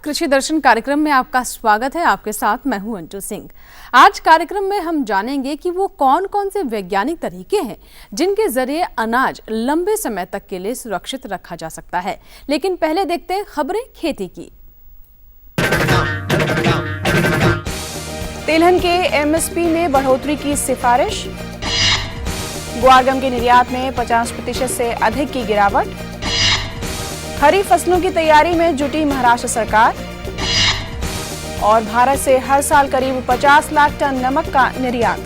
कृषि दर्शन कार्यक्रम में आपका स्वागत है। आपके साथ मैं हूं अंजू सिंह। आज कार्यक्रम में हम जानेंगे कि वो कौन कौन से वैज्ञानिक तरीके हैं जिनके जरिए अनाज लंबे समय तक के लिए सुरक्षित रखा जा सकता है। लेकिन पहले देखते हैं खबरें खेती की। तिलहन के एमएसपी में बढ़ोतरी की सिफारिश, ग्वार गम के निर्यात में 50% से अधिक की गिरावट, खरीफ फसलों की तैयारी में जुटी महाराष्ट्र सरकार और भारत से हर साल करीब 50 लाख टन नमक का निर्यात।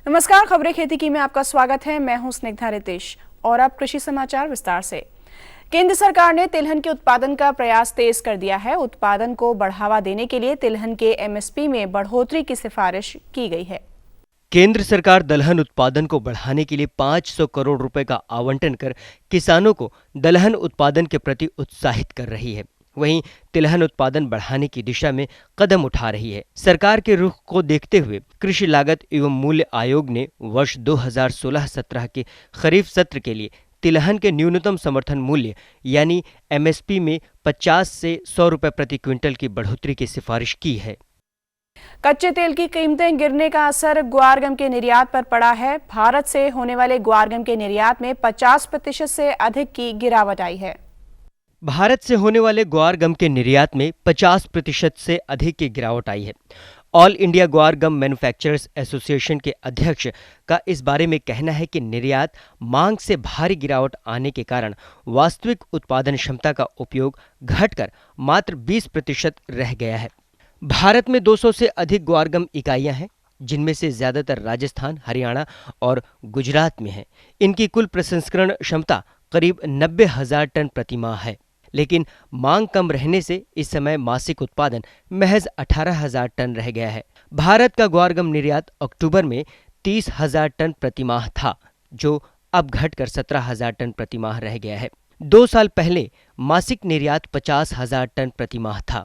नमस्कार, खबरें खेती की में आपका स्वागत है। मैं हूं स्निग्धा रितेश और अब कृषि समाचार विस्तार से। केंद्र सरकार ने तिलहन के उत्पादन का प्रयास तेज कर दिया है। उत्पादन को बढ़ावा देने के लिए तिलहन के एमएसपी में बढ़ोतरी की सिफारिश की गई है। केंद्र सरकार दलहन उत्पादन को बढ़ाने के लिए 500 करोड़ रुपए का आवंटन कर किसानों को दलहन उत्पादन के प्रति उत्साहित कर रही है। वहीं तिलहन उत्पादन बढ़ाने की दिशा में कदम उठा रही है। सरकार के रुख को देखते हुए कृषि लागत एवं मूल्य आयोग ने वर्ष 2016-17 के खरीफ सत्र के लिए तिलहन के न्यूनतम समर्थन मूल्य यानी एमएसपी में 50 से 100 रुपए प्रति क्विंटल की बढ़ोतरी की सिफारिश की है। कच्चे तेल की कीमतें गिरने का असर ग्वार गम के निर्यात पर पड़ा है। भारत से होने वाले ग्वार गम के निर्यात में 50% से अधिक की गिरावट आई है। भारत से होने वाले ग्वार गम के निर्यात में 50% से अधिक की गिरावट आई है। ऑल इंडिया ग्वार गम मैन्युफैक्चरर्स एसोसिएशन के अध्यक्ष का इस बारे में कहना है कि निर्यात मांग से भारी गिरावट आने के कारण वास्तविक उत्पादन क्षमता का उपयोग घटकर मात्र 20% रह गया है। भारत में 200 से अधिक ग्वार गम इकाइयां हैं, जिनमें से ज्यादातर राजस्थान, हरियाणा और गुजरात में है। इनकी कुल प्रसंस्करण क्षमता करीब 90,000 टन प्रति माह है, लेकिन मांग कम रहने से इस समय मासिक उत्पादन महज 18,000 टन रह गया है। भारत का ग्वार गम निर्यात अक्टूबर में 30,000 टन प्रति माह था, जो अब घटकर 17,000 टन प्रति माह रह गया है। 2 साल पहले मासिक निर्यात 50,000 टन प्रति माह था।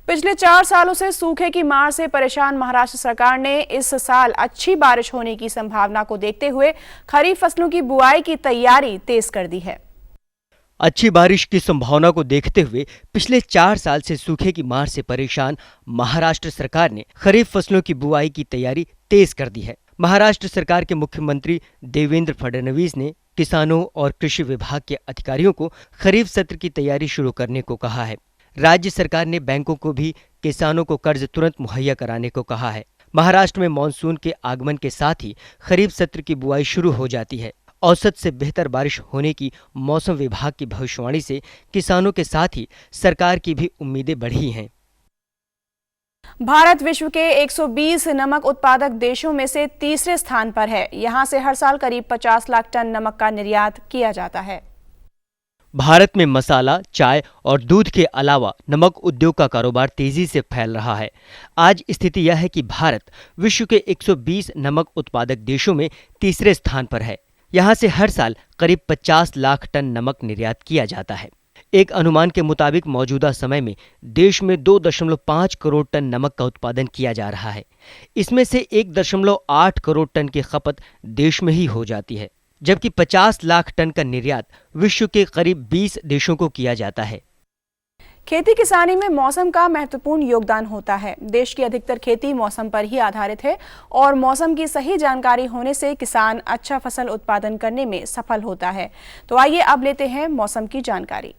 पिछले 4 सालों से सूखे की मार से परेशान महाराष्ट्र सरकार ने इस साल अच्छी बारिश होने की संभावना को देखते हुए खरीफ फसलों की बुआई की तैयारी तेज कर दी है। अच्छी बारिश की संभावना को देखते हुए पिछले 4 साल से सूखे की मार से परेशान महाराष्ट्र सरकार ने खरीफ फसलों की बुआई की तैयारी तेज कर दी है। महाराष्ट्र सरकार के मुख्यमंत्री देवेंद्र फडणवीस ने किसानों और कृषि विभाग के अधिकारियों को खरीफ सत्र की तैयारी शुरू करने को कहा है। राज्य सरकार ने बैंकों को भी किसानों को कर्ज तुरंत मुहैया कराने को कहा है। महाराष्ट्र में मानसून के आगमन के साथ ही खरीफ सत्र की बुआई शुरू हो जाती है। औसत से बेहतर बारिश होने की मौसम विभाग की भविष्यवाणी से किसानों के साथ ही सरकार की भी उम्मीदें बढ़ी हैं। भारत विश्व के 120 नमक उत्पादक देशों में से तीसरे स्थान पर है। यहाँ से हर साल करीब 50 लाख टन नमक का निर्यात किया जाता है। भारत में मसाला, चाय और दूध के अलावा नमक उद्योग का कारोबार तेजी से फैल रहा है। आज स्थिति यह है कि भारत विश्व के 120 नमक उत्पादक देशों में तीसरे स्थान पर है। यहाँ से हर साल करीब 50 लाख टन नमक निर्यात किया जाता है। एक अनुमान के मुताबिक मौजूदा समय में देश में 2.5 करोड़ टन नमक का उत्पादन किया जा रहा है। इसमें से 1.8 करोड़ टन की खपत देश में ही हो जाती है, जबकि 50 लाख टन का निर्यात विश्व के करीब 20 देशों को किया जाता है। खेती किसानी में मौसम का महत्वपूर्ण योगदान होता है। देश की अधिकतर खेती मौसम पर ही आधारित है और मौसम की सही जानकारी होने से किसान अच्छा फसल उत्पादन करने में सफल होता है। तो आइए अब लेते हैं मौसम की जानकारी।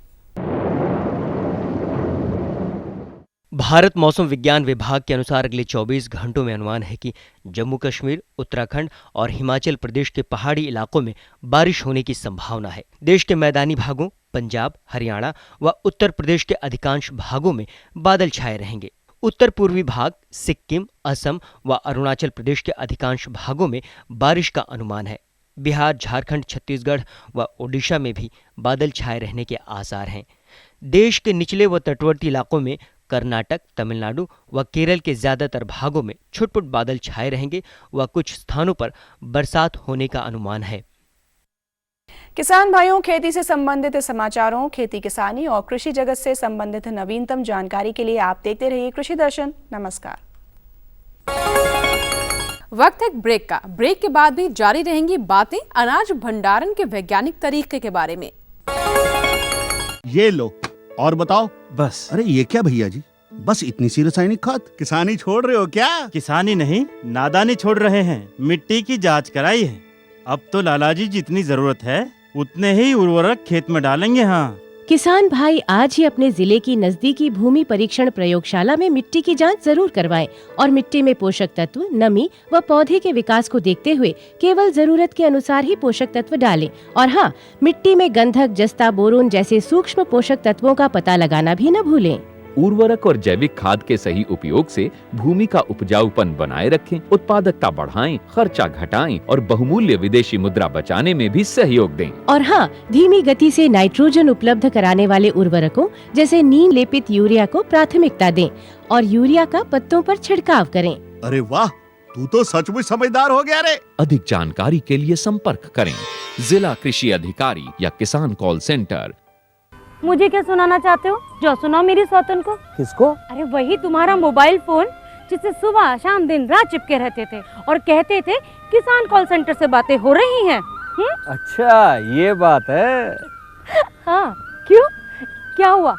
भारत मौसम विज्ञान विभाग के अनुसार अगले 24 घंटों में अनुमान है कि जम्मू कश्मीर, उत्तराखंड और हिमाचल प्रदेश के पहाड़ी इलाकों में बारिश होने की संभावना है। देश के मैदानी भागों, पंजाब, हरियाणा व उत्तर प्रदेश के अधिकांश भागों में बादल छाए रहेंगे। उत्तर पूर्वी भाग, सिक्किम, असम व अरुणाचल प्रदेश के अधिकांश भागों में बारिश का अनुमान है। बिहार, झारखंड, छत्तीसगढ़ व ओडिशा में भी बादल छाए रहने के आसार हैं। देश के निचले व तटवर्ती इलाकों में कर्नाटक, तमिलनाडु व केरल के ज्यादातर भागों में छुटपुट बादल छाए रहेंगे व कुछ स्थानों पर बरसात होने का अनुमान है। किसान भाइयों, खेती से संबंधित समाचारों, खेती किसानी और कृषि जगत से संबंधित नवीनतम जानकारी के लिए आप देखते रहिए कृषि दर्शन। नमस्कार। वक्त एक ब्रेक का। ब्रेक के बाद भी जारी रहेंगी बातें अनाज भंडारण के वैज्ञानिक तरीके के बारे में। ये लो। और बताओ। बस। अरे ये क्या भैया जी, बस इतनी सी रासायनिक खाद? किसानी छोड़ रहे हो क्या? किसानी नहीं, नादानी छोड़ रहे हैं। मिट्टी की जांच कराई है। अब तो लालाजी जितनी जरूरत है उतने ही उर्वरक खेत में डालेंगे। हाँ, किसान भाई आज ही अपने जिले की नजदीकी भूमि परीक्षण प्रयोगशाला में मिट्टी की जांच जरूर करवाएं और मिट्टी में पोषक तत्व, नमी व पौधे के विकास को देखते हुए केवल जरूरत के अनुसार ही पोषक तत्व डालें। और हाँ, मिट्टी में गंधक, जस्ता, बोरोन जैसे सूक्ष्म पोषक तत्वों का पता लगाना भी न भूलें। उर्वरक और जैविक खाद के सही उपयोग से भूमि का उपजाऊपन बनाए रखें, उत्पादकता बढ़ाएं, खर्चा घटाएं और बहुमूल्य विदेशी मुद्रा बचाने में भी सहयोग दें। और हाँ, धीमी गति से नाइट्रोजन उपलब्ध कराने वाले उर्वरकों जैसे नीम लेपित यूरिया को प्राथमिकता दें और यूरिया का पत्तों पर छिड़काव करें। अरे वाह, तू तो सचमुच समझदार हो गया रे। अधिक जानकारी के लिए संपर्क करें जिला कृषि अधिकारी या किसान कॉल सेंटर। मुझे क्या सुनाना चाहते हो? जो सुनाओ मेरी सौतन को। किसको? अरे वही तुम्हारा मोबाइल फोन जिससे सुबह शाम दिन रात चिपके रहते थे और कहते थे किसान कॉल सेंटर से बातें हो रही हैं। अच्छा ये बात है। हाँ, क्यों, क्या हुआ?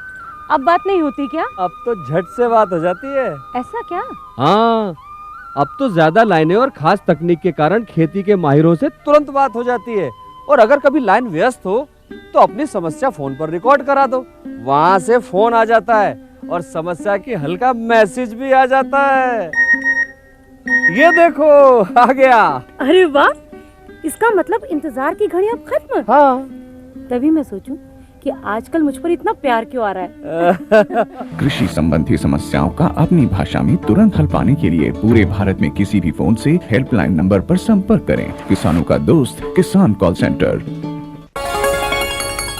अब बात नहीं होती क्या? अब तो झट से बात हो जाती है। ऐसा क्या? हाँ, अब तो ज्यादा लाइनें और खास तकनीक के कारण खेती के माहिरों से तुरंत बात हो जाती है। और अगर कभी लाइन व्यस्त हो तो अपनी समस्या फोन पर रिकॉर्ड करा दो, वहाँ से फोन आ जाता है और समस्या की हल का मैसेज भी आ जाता है। ये देखो आ गया। अरे वाह, इसका मतलब इंतजार की घड़ी अब खत्म। हाँ, तभी मैं सोचूं कि आजकल मुझ पर इतना प्यार क्यों आ रहा है। कृषि संबंधी समस्याओं का अपनी भाषा में तुरंत हल पाने के लिए पूरे भारत में किसी भी फोन से हेल्पलाइन नंबर पर संपर्क करें। किसानों का दोस्त किसान कॉल सेंटर।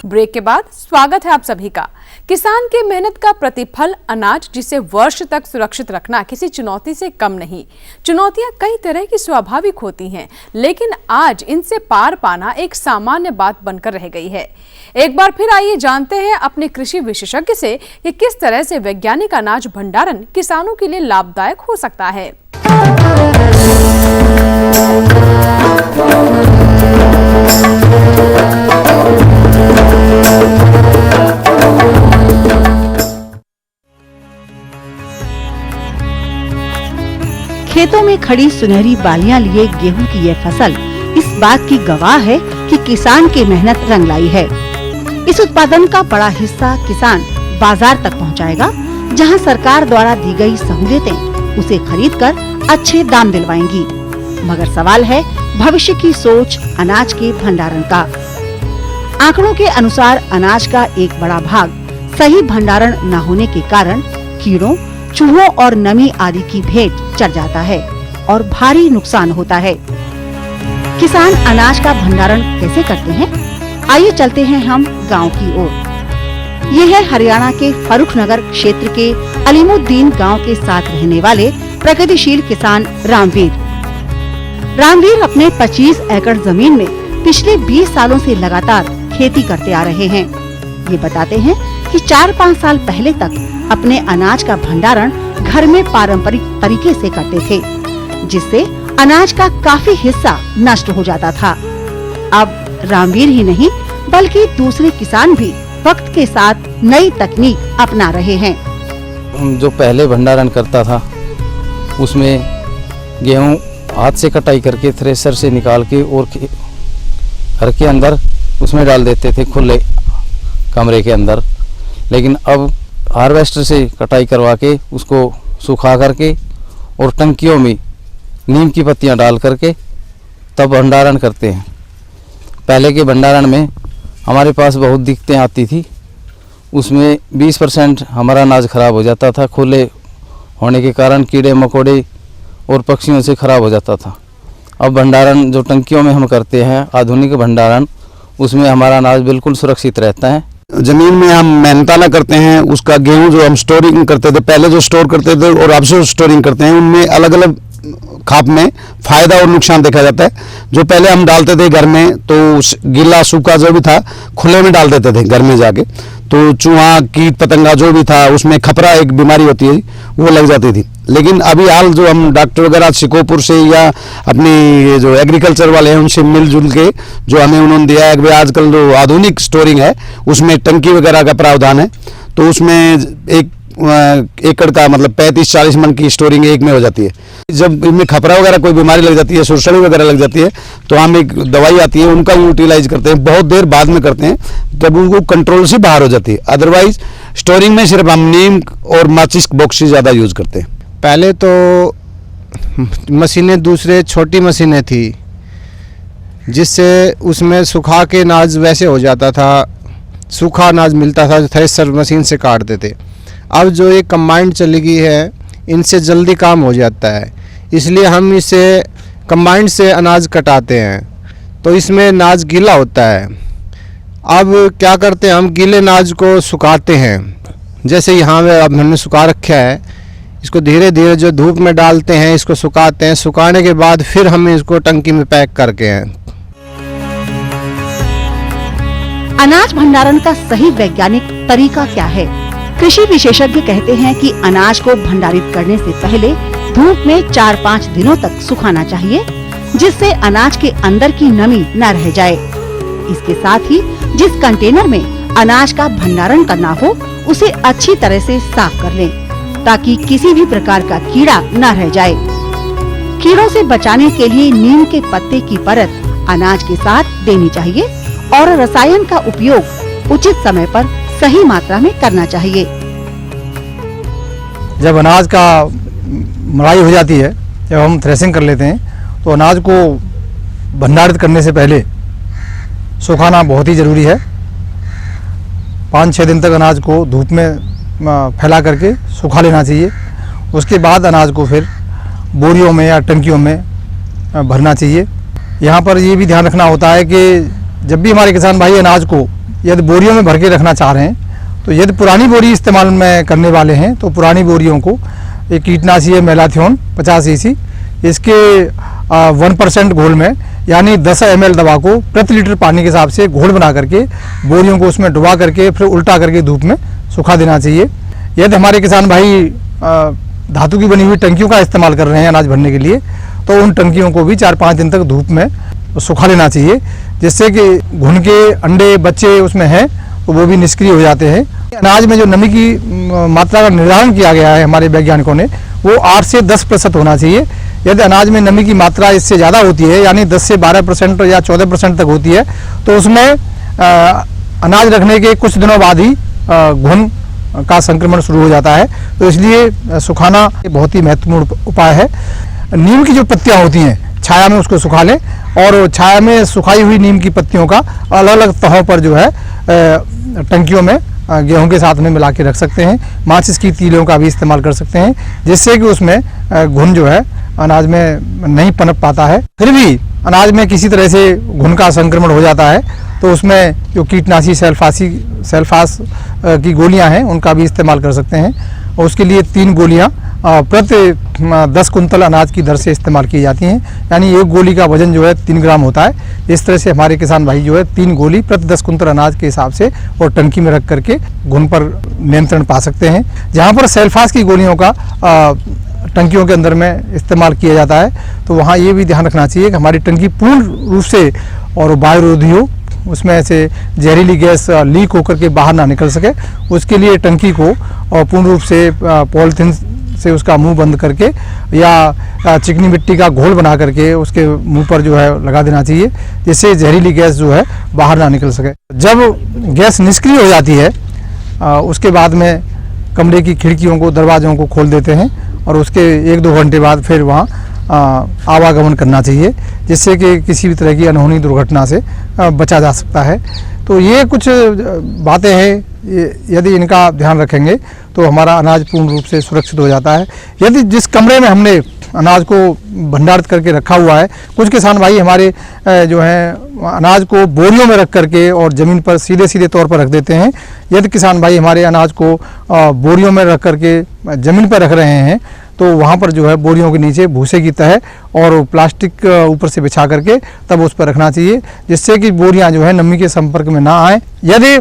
ब्रेक के बाद स्वागत है आप सभी का। किसान की मेहनत का प्रतिफल अनाज, जिसे वर्ष तक सुरक्षित रखना किसी चुनौती से कम नहीं। चुनौतियां कई तरह की स्वाभाविक होती हैं, लेकिन आज इनसे पार पाना एक सामान्य बात बनकर रह गई है। एक बार फिर आइए जानते हैं अपने कृषि विशेषज्ञ से कि किस तरह से वैज्ञानिक अनाज भंडारण किसानों के लिए लाभदायक हो सकता है। खेतों में खड़ी सुनहरी बालियां लिए गेहूं की यह फसल इस बात की गवाह है कि किसान की मेहनत रंग लाई है। इस उत्पादन का बड़ा हिस्सा किसान बाजार तक पहुंचाएगा, जहां सरकार द्वारा दी गई सहूलियतें उसे खरीदकर अच्छे दाम दिलवाएंगी। मगर सवाल है भविष्य की सोच अनाज के भंडारण का। आंकड़ों के अनुसार अनाज का एक बड़ा भाग सही भंडारण न होने के कारण कीड़ों, चूहों और नमी आदि की भेंट चढ़ जाता है और भारी नुकसान होता है। किसान अनाज का भंडारण कैसे करते हैं? आइए चलते हैं हम गांव की ओर। ये है हरियाणा के फर्रुखनगर क्षेत्र के अलीमुद्दीन गांव के साथ रहने वाले प्रगतिशील किसान रामवीर। रामवीर अपने 25 एकड़ जमीन में पिछले 20 सालों से लगातार खेती करते आ रहे हैं। ये बताते हैं कि 4-5 साल पहले तक अपने अनाज का भंडारण घर में पारंपरिक तरीके से करते थे, जिससे अनाज का काफी हिस्सा नष्ट हो जाता था। अब रामवीर ही नहीं बल्कि दूसरे किसान भी वक्त के साथ नई तकनीक अपना रहे हैं। जो पहले भंडारण करता था उसमें गेहूं हाथ से कटाई करके थ्रेसर से निकाल के और घर के अंदर उसमें डाल देते थे खुले कमरे के अंदर। लेकिन अब हार्वेस्टर से कटाई करवा के उसको सुखा करके और टंकियों में नीम की पत्तियां डाल करके तब भंडारण करते हैं। पहले के भंडारण में हमारे पास बहुत दिक्कतें आती थी, उसमें 20% हमारा अनाज खराब हो जाता था। खुले होने के कारण कीड़े मकोड़े और पक्षियों से खराब हो जाता था। अब भंडारण जो टंकियों में हम करते हैं आधुनिक भंडारण, उसमें हमारा अनाज बिल्कुल सुरक्षित रहता है। जमीन में हम मेहनताना करते हैं, उसका गेहूं जो हम स्टोरिंग करते थे पहले, जो स्टोर करते थे और अब जो स्टोरिंग करते हैं, उनमें अलग अलग खाप में फायदा और नुकसान देखा जाता है। जो पहले हम डालते थे घर में तो गीला सूखा जो भी था खुले में डाल देते थे घर में जाके, तो चूहा कीट पतंगा जो भी था उसमें खपरा एक बीमारी होती है वो लग जाती थी। लेकिन अभी हाल जो हम डॉक्टर वगैरह शिकोपुर से या अपनी जो एग्रीकल्चर वाले हैं उनसे मिलजुल के जो हमें उन्होंने दिया है कि आजकल जो आधुनिक स्टोरिंग है उसमें टंकी वगैरह का प्रावधान है, तो उसमें एक एकड़ का मतलब 35-40 मन की स्टोरिंग एक में हो जाती है। जब इनमें खपरा वगैरह कोई बीमारी लग जाती है, सुरसड़ी वगैरह लग जाती है, तो हम एक दवाई आती है उनका यूटिलाइज करते हैं, बहुत देर बाद में करते हैं जब उनको कंट्रोल से बाहर हो जाती है। अदरवाइज स्टोरिंग में सिर्फ हम नीम और माचिस बॉक्स ज़्यादा यूज करते हैं। पहले तो मशीनें दूसरे छोटी मशीनें थी जिससे उसमें सुखा के अनाज वैसे हो जाता था, सूखा अनाज मिलता था, थ्रेशर मशीन से काटते थे। अब जो ये कंबाइंड चली गई है इनसे जल्दी काम हो जाता है, इसलिए हम इसे कंबाइंड से अनाज कटाते हैं तो इसमें अनाज गीला होता है। अब क्या करते हैं, हम गीले अनाज को सुखाते हैं, जैसे यहाँ में अब हमने सुखा रखा है, इसको धीरे धीरे जो धूप में डालते हैं, इसको सुखाते हैं, सुखाने के बाद फिर हम इसको टंकी में पैक करके हैं। अनाज भंडारण का सही वैज्ञानिक तरीका क्या है? कृषि विशेषज्ञ कहते हैं कि अनाज को भंडारित करने से पहले धूप में 4-5 दिनों तक सुखाना चाहिए, जिससे अनाज के अंदर की नमी न रह जाए। इसके साथ ही जिस कंटेनर में अनाज का भंडारण करना हो उसे अच्छी तरह से साफ कर लें, ताकि किसी भी प्रकार का कीड़ा न रह जाए। कीड़ों से बचाने के लिए नीम के पत्ते की परत अनाज के साथ देनी चाहिए और रसायन का उपयोग उचित समय पर सही मात्रा में करना चाहिए। जब अनाज का मड़ाई हो जाती है, जब हम थ्रेसिंग कर लेते हैं, तो अनाज को भंडारित करने से पहले सुखाना बहुत ही ज़रूरी है। 5-6 दिन तक अनाज को धूप में फैला करके सुखा लेना चाहिए। उसके बाद अनाज को फिर बोरियों में या टंकियों में भरना चाहिए। यहाँ पर ये भी ध्यान रखना होता है कि जब भी हमारे किसान भाई अनाज को यदि बोरियों में भर के रखना चाह रहे हैं, तो यदि पुरानी बोरी इस्तेमाल में करने वाले हैं तो पुरानी बोरियों को एक कीटनाशी है मेलाथियोन 50 EC, इसके 1% घोल में यानी 10 ml दवा को प्रति लीटर पानी के हिसाब से घोल बना करके बोरियों को उसमें डुबा करके फिर उल्टा करके धूप में सुखा देना चाहिए। यदि हमारे किसान भाई धातु की बनी हुई टंकियों का इस्तेमाल कर रहे हैं अनाज भरने के लिए, तो उन टंकियों को भी 4-5 दिन तक धूप में सुखा लेना चाहिए, जिससे कि घुन के अंडे बच्चे उसमें हैं तो वो भी निष्क्रिय हो जाते हैं। अनाज में जो नमी की मात्रा का निर्धारण किया गया है हमारे वैज्ञानिकों ने, वो 8 से 10% होना चाहिए। यदि अनाज में नमी की मात्रा इससे ज़्यादा होती है, यानी 10 से 12% या 14% तक होती है, तो उसमें अनाज रखने के कुछ दिनों बाद ही घुन का संक्रमण शुरू हो जाता है। तो इसलिए सुखाना बहुत ही महत्वपूर्ण उपाय है। नीम की जो पत्तियाँ होती हैं छाया में उसको सुखा लें, और छाया में सुखाई हुई नीम की पत्तियों का अलग अलग तहों पर जो है टंकियों में गेहूं के साथ में मिला के रख सकते हैं। माचिस की तीलियों का भी इस्तेमाल कर सकते हैं, जिससे कि उसमें घुन जो है अनाज में नहीं पनप पाता है। फिर भी अनाज में किसी तरह से घुन का संक्रमण हो जाता है तो उसमें जो कीटनाशी सेल्फास की गोलियां हैं उनका भी इस्तेमाल कर सकते हैं, और उसके लिए 3 गोलियां प्रति 10 कुंतल अनाज की दर से इस्तेमाल की जाती हैं, यानी एक गोली का वजन जो है 3 ग्राम होता है। इस तरह से हमारे किसान भाई जो है 3 गोली प्रति 10 कुंतल अनाज के हिसाब से और टंकी में रख करके घुन पर नियंत्रण पा सकते हैं। जहाँ पर सेल्फास की गोलियों का टंकियों के अंदर में इस्तेमाल किया जाता है, तो वहाँ ये भी ध्यान रखना चाहिए कि हमारी टंकी पूर्ण रूप से और वायुरोधी हो, उसमें से जहरीली गैस लीक होकर के बाहर ना निकल सके। उसके लिए टंकी को पूर्ण रूप से पॉलीथीन से उसका मुंह बंद करके या चिकनी मिट्टी का घोल बना करके उसके मुंह पर जो है लगा देना चाहिए, जिससे जहरीली गैस जो है बाहर ना निकल सके। जब गैस निष्क्रिय हो जाती है उसके बाद में कमरे की खिड़कियों को दरवाज़ों को खोल देते हैं, और उसके 1-2 घंटे बाद फिर वहाँ आवागमन करना चाहिए, जिससे कि किसी भी तरह की अनहोनी दुर्घटना से बचा जा सकता है। तो ये कुछ बातें हैं, यदि इनका ध्यान रखेंगे तो हमारा अनाज पूर्ण रूप से सुरक्षित हो जाता है। यदि जिस कमरे में हमने अनाज को भंडारित करके रखा हुआ है, कुछ किसान भाई हमारे जो हैं अनाज को बोरियों में रख करके और ज़मीन पर सीधे सीधे तौर पर रख देते हैं। यदि किसान भाई हमारे अनाज को बोरियों में रख करके ज़मीन पर रख रहे हैं तो वहाँ पर जो है बोरियों के नीचे भूसे की तह और प्लास्टिक ऊपर से बिछा करके तब उस पर रखना चाहिए, जिससे कि बोरियां जो है नमी के संपर्क में ना आए। यदि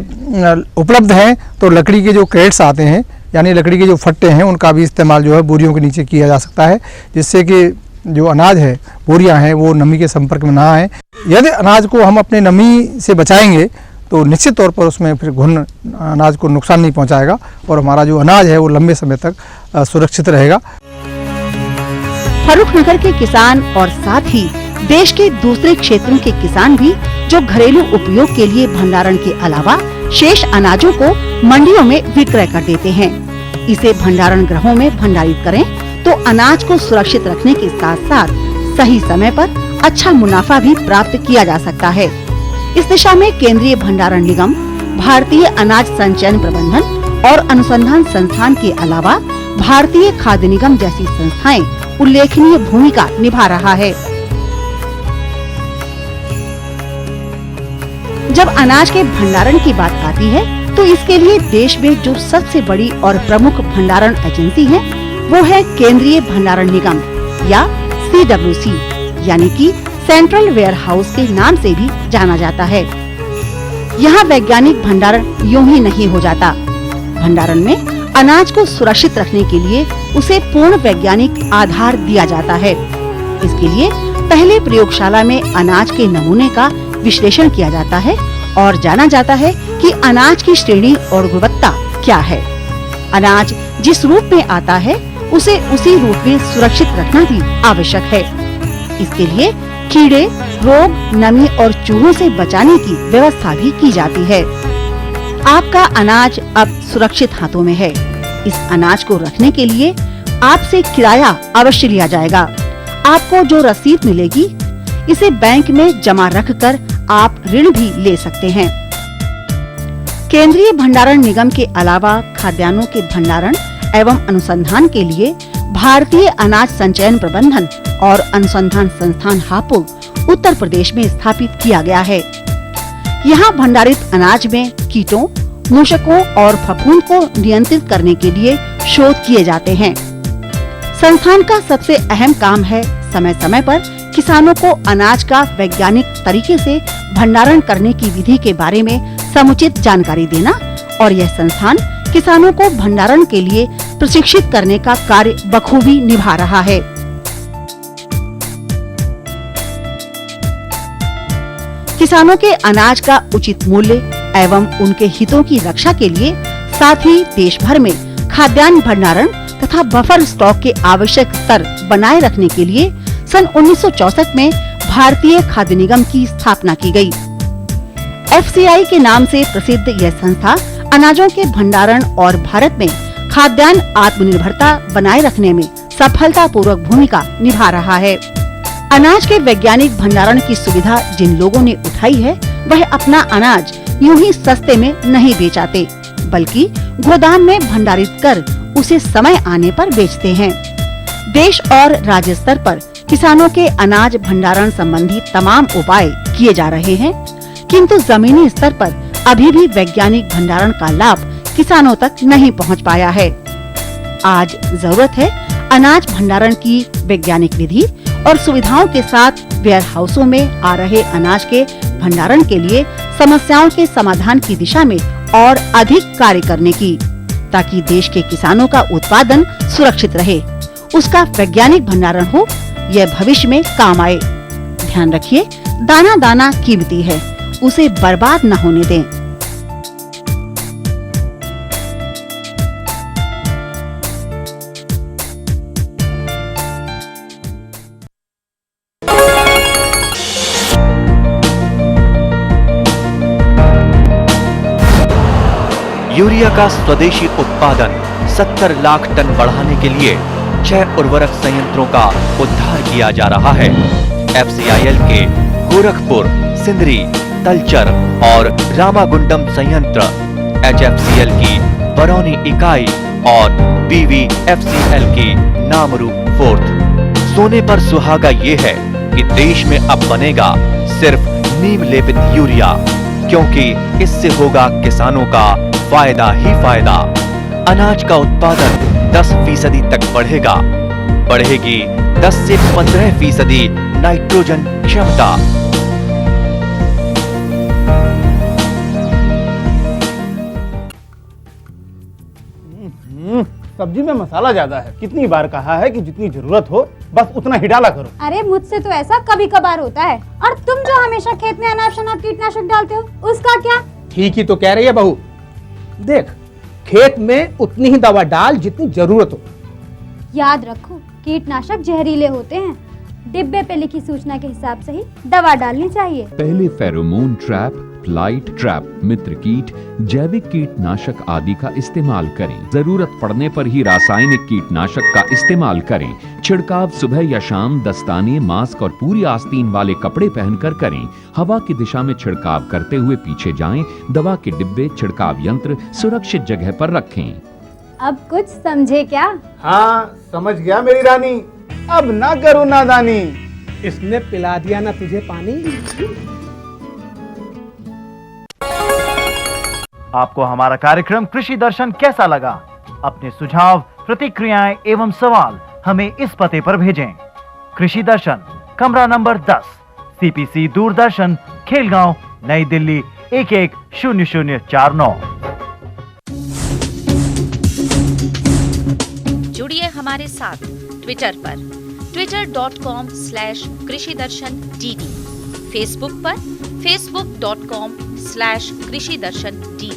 उपलब्ध हैं तो लकड़ी के जो क्रेट्स आते हैं यानी लकड़ी के जो फट्टे हैं उनका भी इस्तेमाल जो है बोरियों के नीचे किया जा सकता है, जिससे कि जो अनाज है बोरियां हैं वो नमी के संपर्क में ना आए। यदि अनाज को हम अपने नमी से बचाएंगे तो निश्चित तौर पर उसमें फिर घुन अनाज को नुकसान नहीं पहुंचाएगा और हमारा जो अनाज है वो लंबे समय तक सुरक्षित रहेगा। फर्रुखनगर के किसान और साथ ही देश के दूसरे क्षेत्रों के किसान भी जो घरेलू उपयोग के लिए भंडारण के अलावा शेष अनाजों को मंडियों में विक्रय कर देते हैं। इसे भंडारण गृहों में भंडारित करें तो अनाज को सुरक्षित रखने के साथ साथ सही समय पर अच्छा मुनाफा भी प्राप्त किया जा सकता है। इस दिशा में केंद्रीय भंडारण निगम, भारतीय अनाज संचयन प्रबंधन और अनुसंधान संस्थान के अलावा भारतीय खाद्य निगम जैसी संस्थाएं उल्लेखनीय भूमिका निभा रहा है। जब अनाज के भंडारण की बात आती है तो इसके लिए देश में जो सबसे बड़ी और प्रमुख भंडारण एजेंसी है वो है केंद्रीय भंडारण निगम या CWC, यानी कि सेंट्रल वेयर हाउस के नाम से भी जाना जाता है। यहाँ वैज्ञानिक भंडारण यूं ही नहीं हो जाता। भंडारण में अनाज को सुरक्षित रखने के लिए उसे पूर्ण वैज्ञानिक आधार दिया जाता है। इसके लिए पहले प्रयोगशाला में अनाज के नमूने का विश्लेषण किया जाता है और जाना जाता है कि अनाज की श्रेणी और गुणवत्ता क्या है। अनाज जिस रूप में आता है उसे उसी रूप में सुरक्षित रखना भी आवश्यक है। इसके लिए कीड़े, रोग, नमी और चूहों से बचाने की व्यवस्था भी की जाती है। आपका अनाज अब सुरक्षित हाथों में है। इस अनाज को रखने के लिए आपसे किराया अवश्य लिया जाएगा। आपको जो रसीद मिलेगी इसे बैंक में जमा रखकर आप ऋण भी ले सकते हैं। केंद्रीय भंडारण निगम के अलावा खाद्यान्नों के भंडारण एवं अनुसंधान के लिए भारतीय अनाज संचयन प्रबंधन और अनुसंधान संस्थान हापुड़ उत्तर प्रदेश में स्थापित किया गया है। यहाँ भंडारित अनाज में कीटों, मूषकों और फफूंद को नियंत्रित करने के लिए शोध किए जाते हैं। संस्थान का सबसे अहम काम है समय समय पर किसानों को अनाज का वैज्ञानिक तरीके से भंडारण करने की विधि के बारे में समुचित जानकारी देना और यह संस्थान किसानों को भंडारण के लिए प्रशिक्षित करने का कार्य बखूबी निभा रहा है। किसानों के अनाज का उचित मूल्य एवं उनके हितों की रक्षा के लिए साथ ही देश भर में खाद्यान्न भंडारण तथा बफर स्टॉक के आवश्यक स्तर बनाए रखने के लिए सन 1964 में भारतीय खाद्य निगम की स्थापना की गई। FCI के नाम से प्रसिद्ध यह संस्था अनाजों के भंडारण और भारत में खाद्यान्न आत्मनिर्भरता बनाए रखने में सफलतापूर्वक भूमिका निभा रहा है। अनाज के वैज्ञानिक भंडारण की सुविधा जिन लोगों ने उठाई है वह अपना अनाज यूं ही सस्ते में नहीं बेचाते, बल्कि गोदाम में भंडारित कर उसे समय आने पर बेचते हैं। देश और राज्य स्तर पर किसानों के अनाज भंडारण संबंधी तमाम उपाय किए जा रहे हैं, किंतु जमीनी स्तर पर अभी भी वैज्ञानिक भंडारण का लाभ किसानों तक नहीं पहुंच पाया है। आज जरूरत है अनाज भंडारण की वैज्ञानिक विधि और सुविधाओं के साथ वेयर हाउसों में आ रहे अनाज के भंडारण के लिए समस्याओं के समाधान की दिशा में और अधिक कार्य करने की, ताकि देश के किसानों का उत्पादन सुरक्षित रहे, उसका वैज्ञानिक भंडारण हो, यह भविष्य में काम आए। ध्यान रखिए, दाना दाना कीमती है, उसे बर्बाद न होने दें। यूरिया का स्वदेशी उत्पादन 70 लाख टन बढ़ाने के लिए 6 उर्वरक संयंत्रों का उद्धार किया जा रहा है। FCIL के गोरखपुर, सिंदरी, तलचर और रामागुंडम संयंत्र, HFCL की बरौनी इकाई और BVFCL की नामरू फोर्थ। सोने पर सुहागा ये है कि देश में अब बनेगा सिर्फ नीम लेपित यूरिया, क्योंकि इससे होगा किसानों का फायदा ही फायदा। अनाज का उत्पादन 10% तक बढ़ेगा। बढ़ेगी 10 से 15% नाइट्रोजन क्षमता। सब्जी में मसाला ज्यादा है। कितनी बार कहा है कि जितनी जरूरत हो बस उतना ही डाला करो। अरे मुझसे तो ऐसा कभी कभार होता है। और तुम जो हमेशा खेत में अनाप शनाप कीटनाशक डालते हो, उसका क्या? ठीक ही तो कह रही है बहू। देख, खेत में उतनी ही दवा डाल जितनी जरूरत हो। याद रखो, कीटनाशक जहरीले होते हैं। डिब्बे पे लिखी सूचना के हिसाब से ही दवा डालनी चाहिए। पहले फेरोमोन ट्रैप, फ्लाइट ट्रैप, मित्र कीट, जैविक कीटनाशक आदि का इस्तेमाल करें। जरूरत पड़ने पर ही रासायनिक कीटनाशक का इस्तेमाल करें। छिड़काव सुबह या शाम दस्ताने, मास्क और पूरी आस्तीन वाले कपड़े पहनकर करें। हवा की दिशा में छिड़काव करते हुए पीछे जाएं। दवा के डिब्बे, छिड़काव यंत्र सुरक्षित जगह पर रखें। अब कुछ समझे क्या? हाँ, समझ गया मेरी रानी। अब ना करो नादानी। इसने पिला दिया ना तुझे पानी। आपको हमारा कार्यक्रम कृषि दर्शन कैसा लगा? अपने सुझाव, प्रतिक्रियाएं एवं सवाल हमें इस पते पर भेजें। कृषि दर्शन, कमरा नंबर 10, CPC दूरदर्शन, खेलगांव, नई दिल्ली 110049। जुड़िए हमारे साथ ट्विटर पर twitter.com/कृषिदर्शन-dd, फेसबुक पर facebook.com/कृषिदर्शन-dd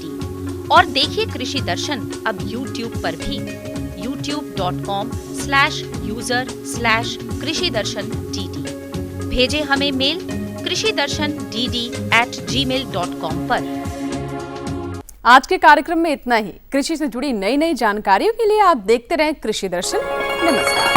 और देखिए कृषि दर्शन अब YouTube पर भी youtube.com/user/कृषिदर्शन-dd। भेजें हमें मेल कृषिदर्शन-dd@gmail.com पर। आज के कार्यक्रम में इतना ही। कृषि से जुड़ी नई नई जानकारियों के लिए आप देखते रहें कृषि दर्शन। नमस्कार।